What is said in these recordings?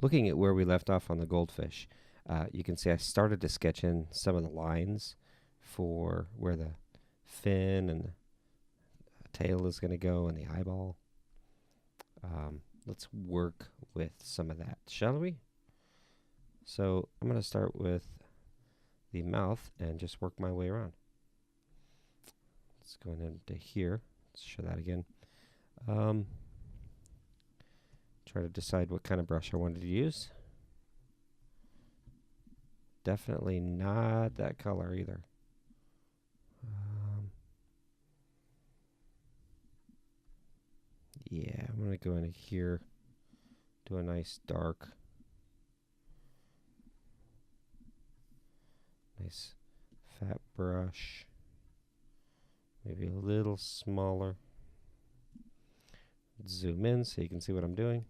looking at where we left off on the goldfish, you can see I started to sketch in some of the lines for where the fin and the tail is going to go and the eyeball. Let's work with some of that, shall we? So I'm going to start with the mouth and just work my way around. Let's go into here. Let's show that again. Try to decide what kind of brush I wanted to use. Definitely not that color either. Yeah, I'm going to go into here, do a nice dark, nice fat brush, maybe a little smaller. Zoom in so you can see what I'm doing.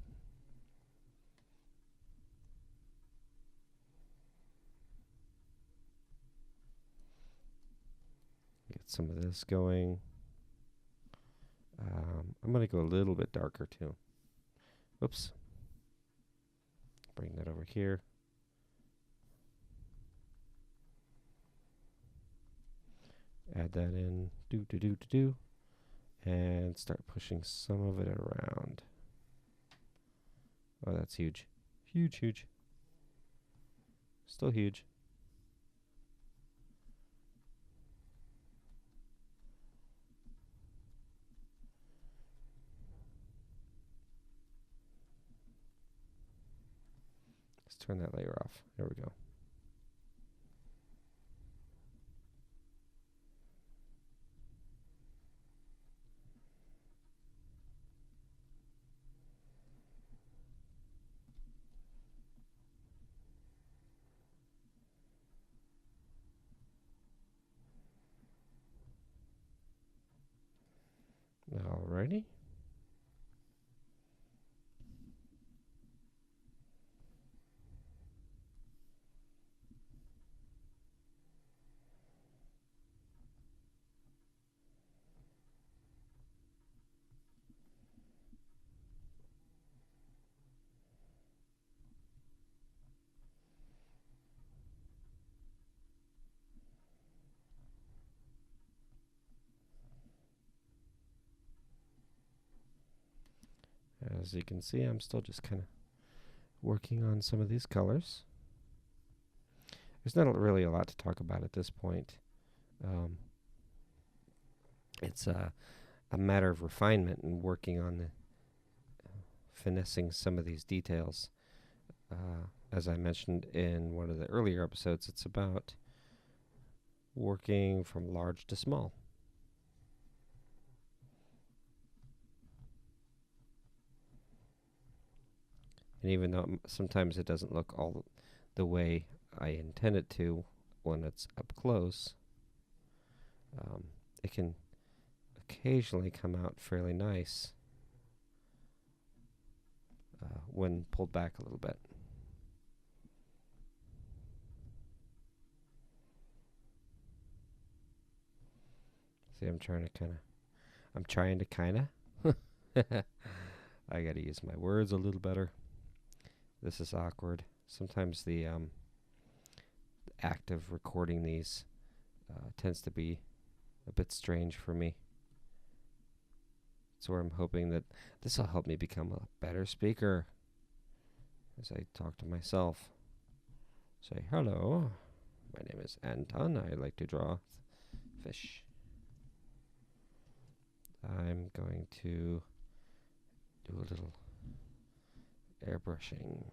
Get some of this going. I'm going to go a little bit darker too. Oops. Bring that over here. Add that in. And start pushing some of it around. Oh, that's huge. Huge, huge. Still huge. Let's turn that layer off. There we go. Alrighty. As you can see, I'm still just kind of working on some of these colors. There's not really a lot to talk about at this point. It's a matter of refinement and working on the finessing some of these details. As I mentioned in one of the earlier episodes, it's about working from large to small. And even though sometimes it doesn't look all the way I intend it to when it's up close, it can occasionally come out fairly nice when pulled back a little bit. See, I'm trying to kind of. I got to use my words a little better. This is awkward. Sometimes the act of recording these tends to be a bit strange for me. So I'm hoping that this will help me become a better speaker as I talk to myself. Say, hello, my name is Anton. I like to draw fish. I'm going to do a little airbrushing.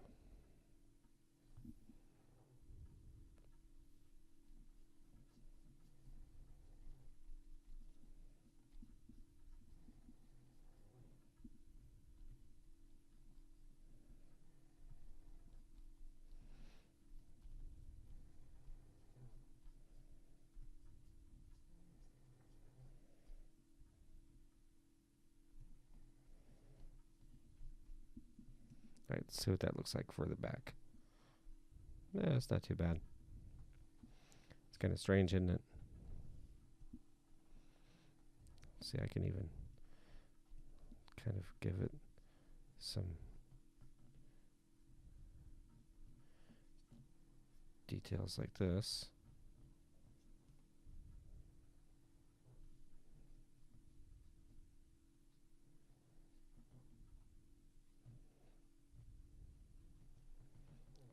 Right, let's see what that looks like further back. Yeah, it's not too bad. It's kind of strange, isn't it? See, I can even kind of give it some details like this.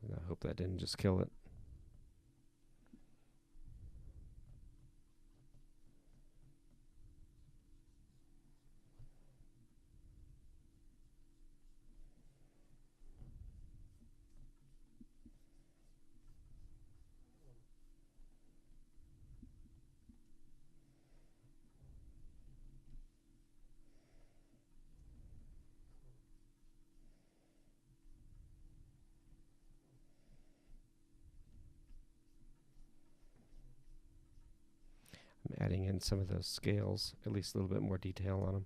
And I hope that didn't just kill it. I'm adding in some of those scales, at least a little bit more detail on them.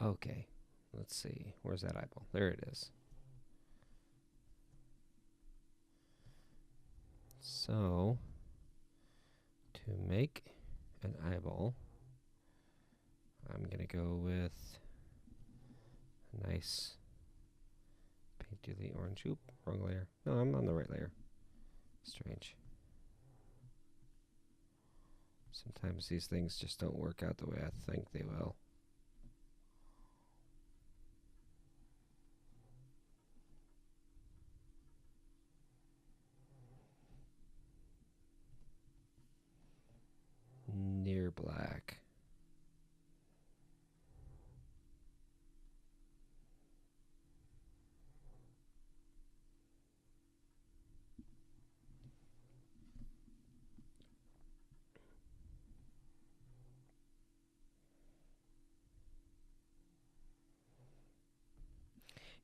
Okay, let's see. Where's that eyeball? There it is. So, to make an eyeball, I'm going to go with a nice painterly orange. Oop, wrong layer. No, I'm on the right layer. Strange. Sometimes these things just don't work out the way I think they will. Near black.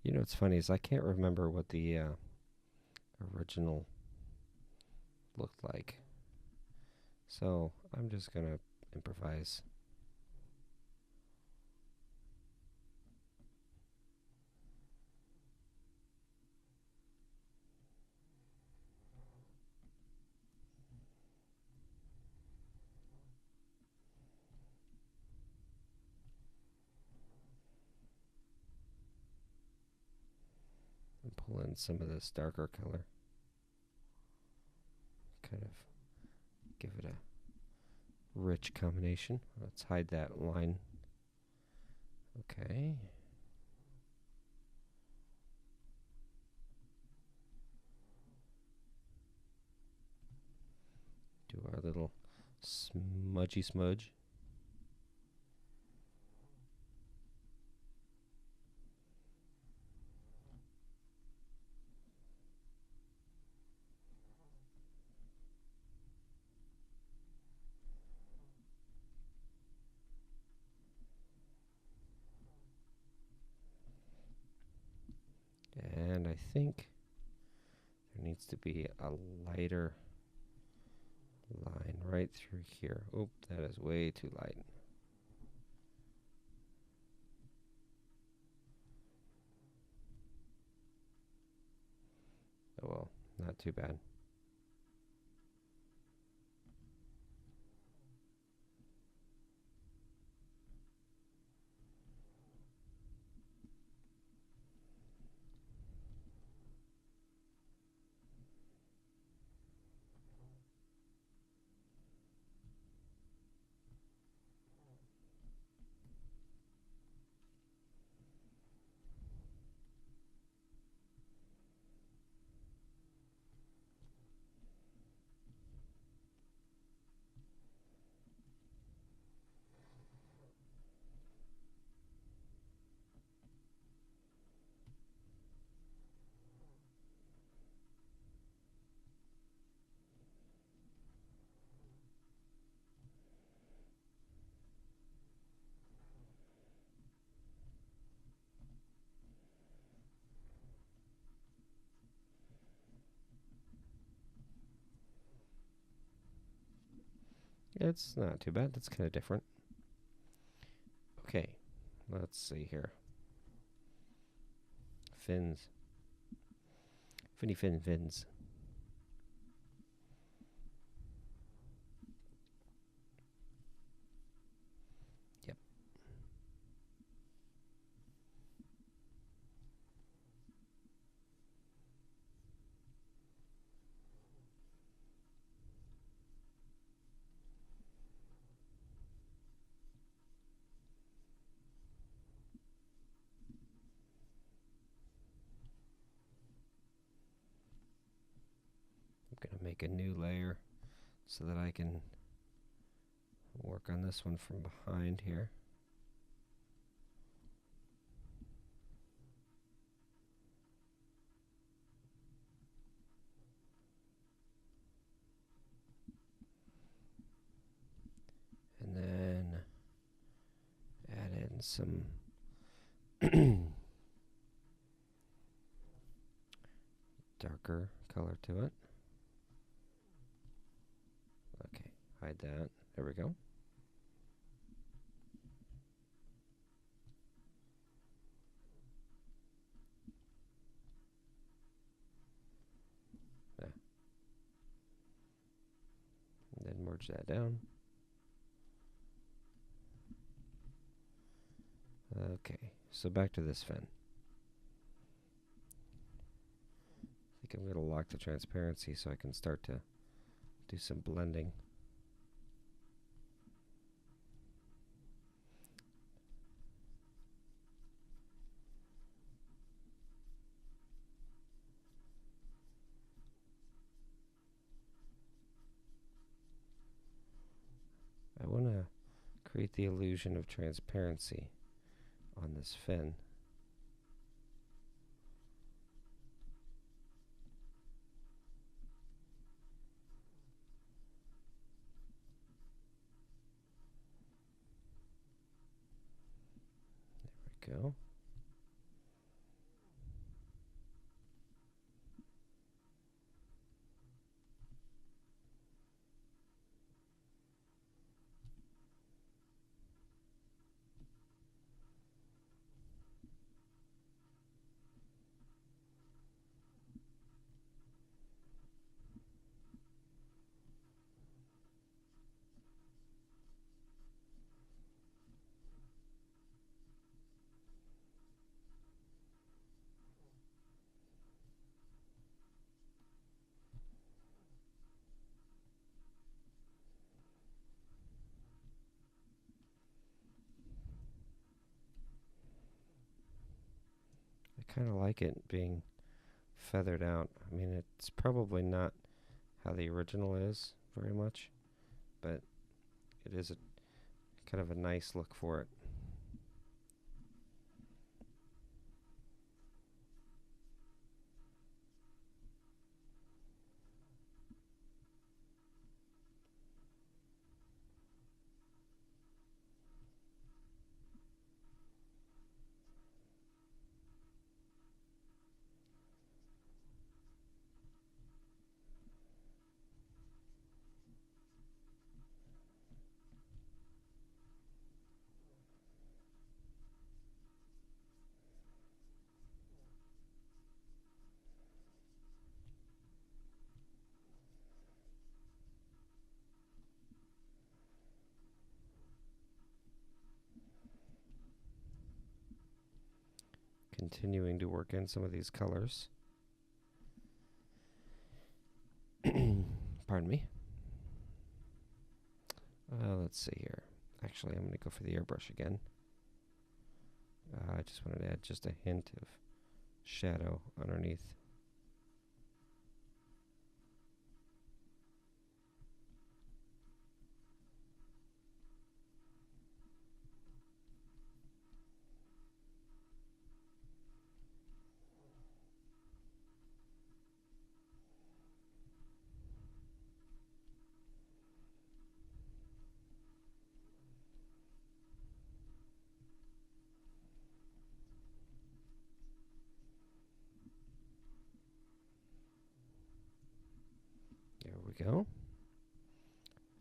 You know what's funny is I can't remember what the original looked like. So I'm just going to improvise. And pull in some of this darker color. Kind of give it a rich combination. Let's hide that line. Okay. Do our little smudgy smudge. And I think there needs to be a lighter line right through here. Oop, that is way too light. Oh well, not too bad. It's not too bad. That's kind of different. Let's see here. Fins. Finny fin fins. Yep. I'm going to make a new layer so that I can work on this one from behind here. And then add in some darker color to it. Okay, hide that. There we go. And then merge that down. Okay, so back to this fin. I think I'm going to lock the transparency so I can start to do some blending. I want to create the illusion of transparency on this fin. There we go. I kind of like it being feathered out. I mean, it's probably not how the original is very much, but it is a kind of a nice look for it. Continuing to work in some of these colors. Pardon me. Let's see here. Actually, I'm going to go for the airbrush again. I just wanted to add just a hint of shadow underneath. There we go.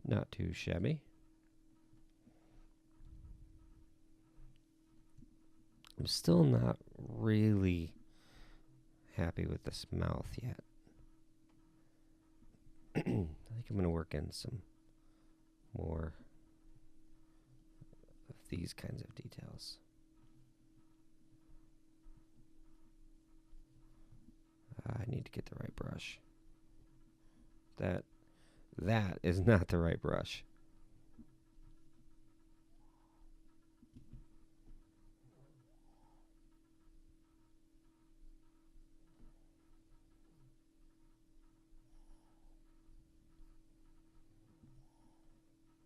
Not too shabby. I'm still not really happy with this mouth yet. I think I'm going to work in some more of these kinds of details. I need to get the right brush. That is not the right brush.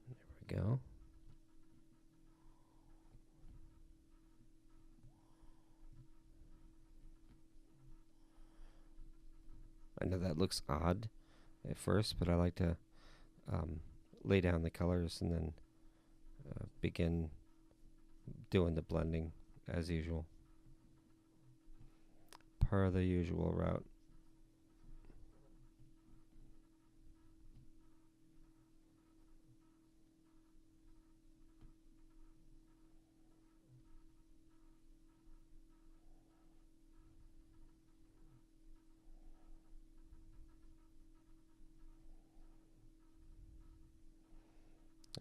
There we go. I know that looks odd at first, but I like to lay down the colors and then begin doing the blending as usual. Per the usual route.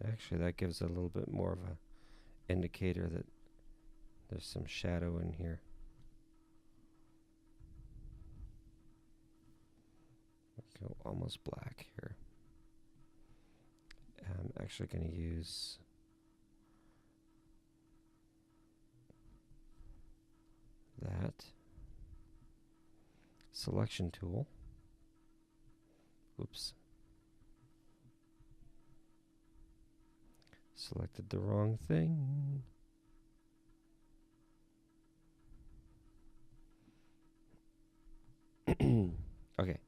Actually, that gives a little bit more of a indicator that there's some shadow in here. Go almost black here. I'm actually going to use that selection tool. Oops. Selected the wrong thing. Okay.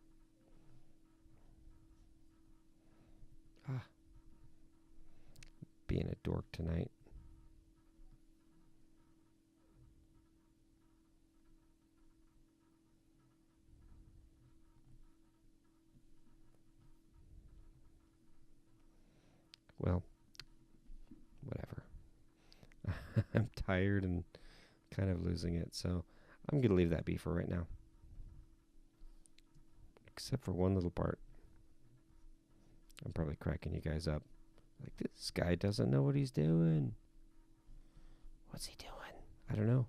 Being a dork tonight. Well, whatever. I'm tired and kind of losing it, so I'm going to leave that be for right now. Except for one little part. I'm probably cracking you guys up. Like, this guy doesn't know what he's doing. What's he doing? I don't know.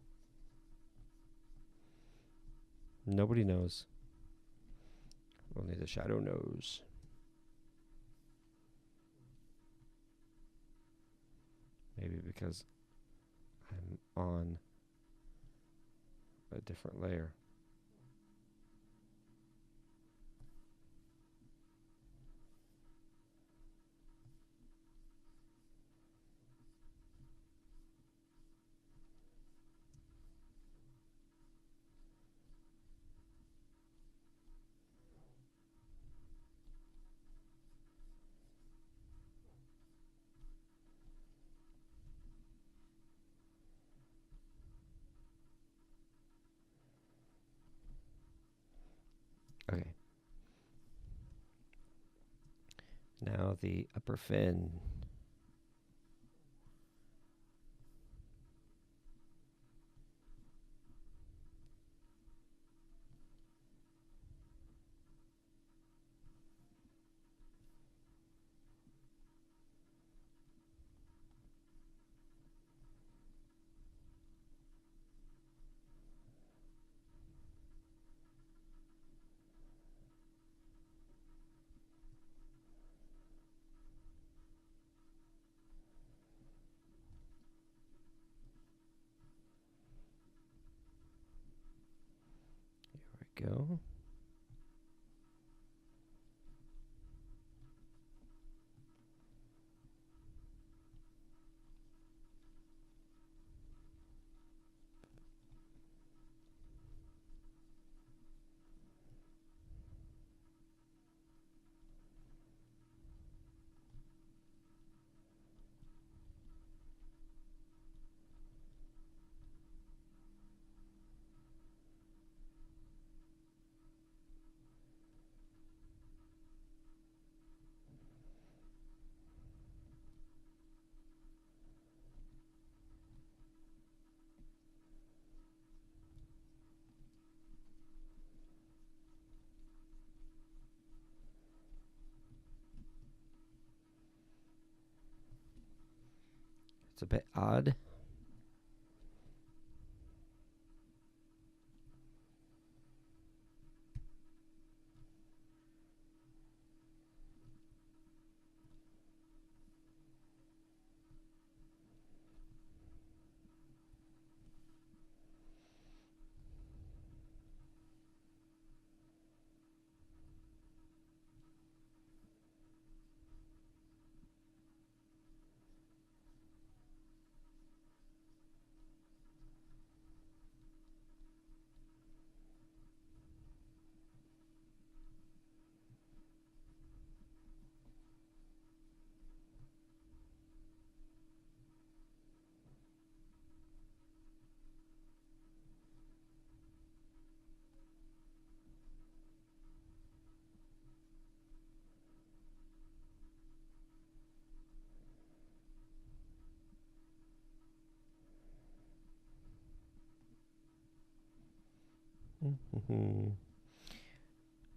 Nobody knows. Only the shadow knows. Maybe because I'm on a different layer. Okay. Now the upper fin. Here we go. It's a bit odd.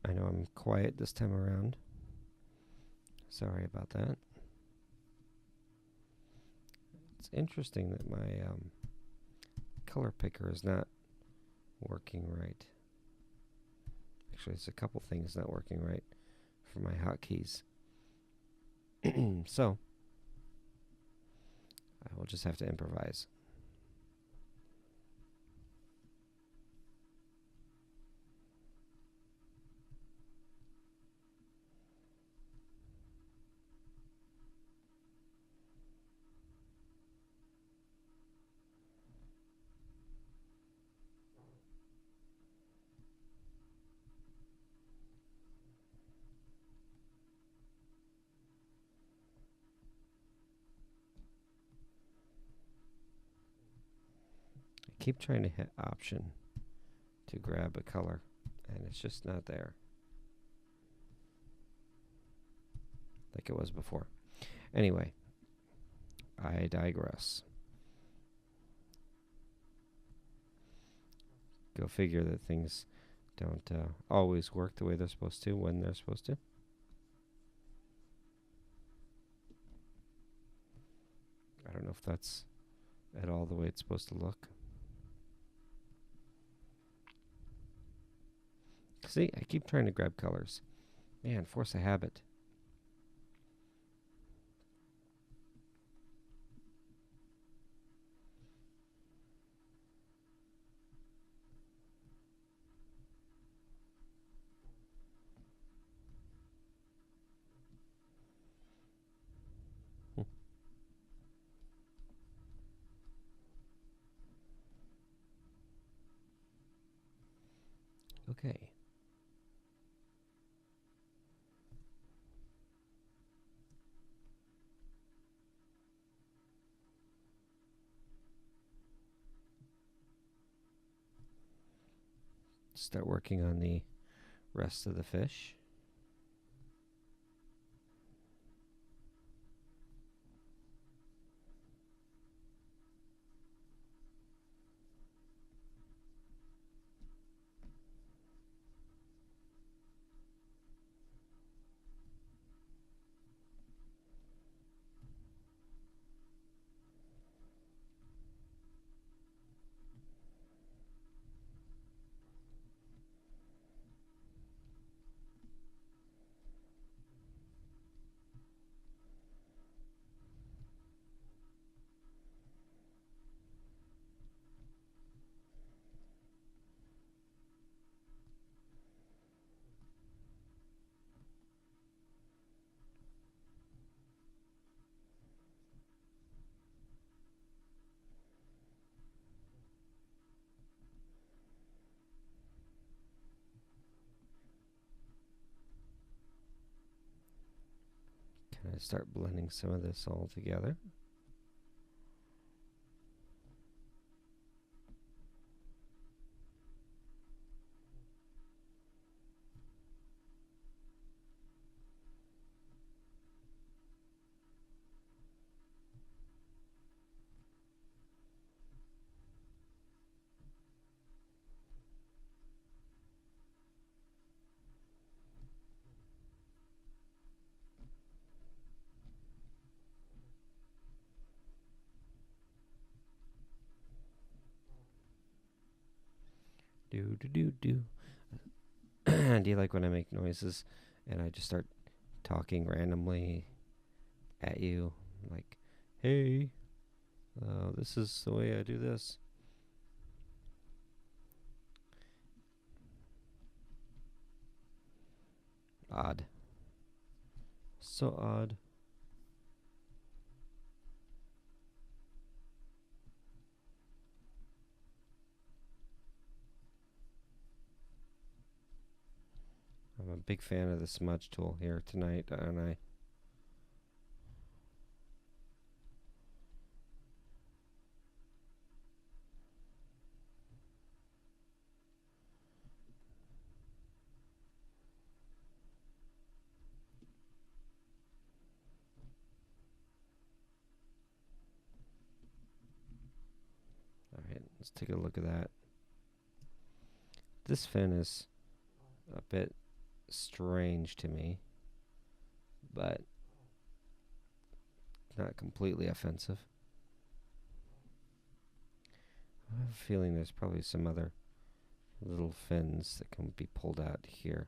I know I'm quiet this time around. Sorry about that. It's interesting that my color picker is not working right. Actually, it's a couple things not working right for my hotkeys. So, I will just have to improvise. I keep trying to hit Option to grab a color, and it's just not there like it was before. Anyway, I digress. Go figure that things don't always work the way they're supposed to when they're supposed to. I don't know if that's at all the way it's supposed to look. See, I keep trying to grab colors. Man, force a habit. Okay. Start working on the rest of the fish. Can I start blending some of this all together? Do do do do. Do you like when I make noises and I just start talking randomly at you? Like, hey, this is the way I do this. Odd. So odd. I'm a big fan of the smudge tool here tonight, aren't I? Alright, let's take a look at that. This fin is a bit strange to me, but not completely offensive. I have a feeling there's probably some other little fins that can be pulled out here.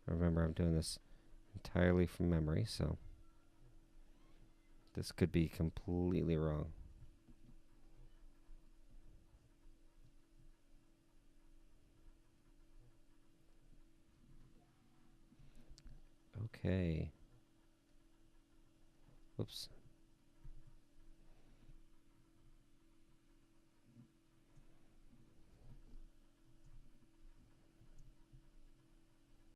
Remember, I'm doing this entirely from memory, so this could be completely wrong. Okay. Whoops,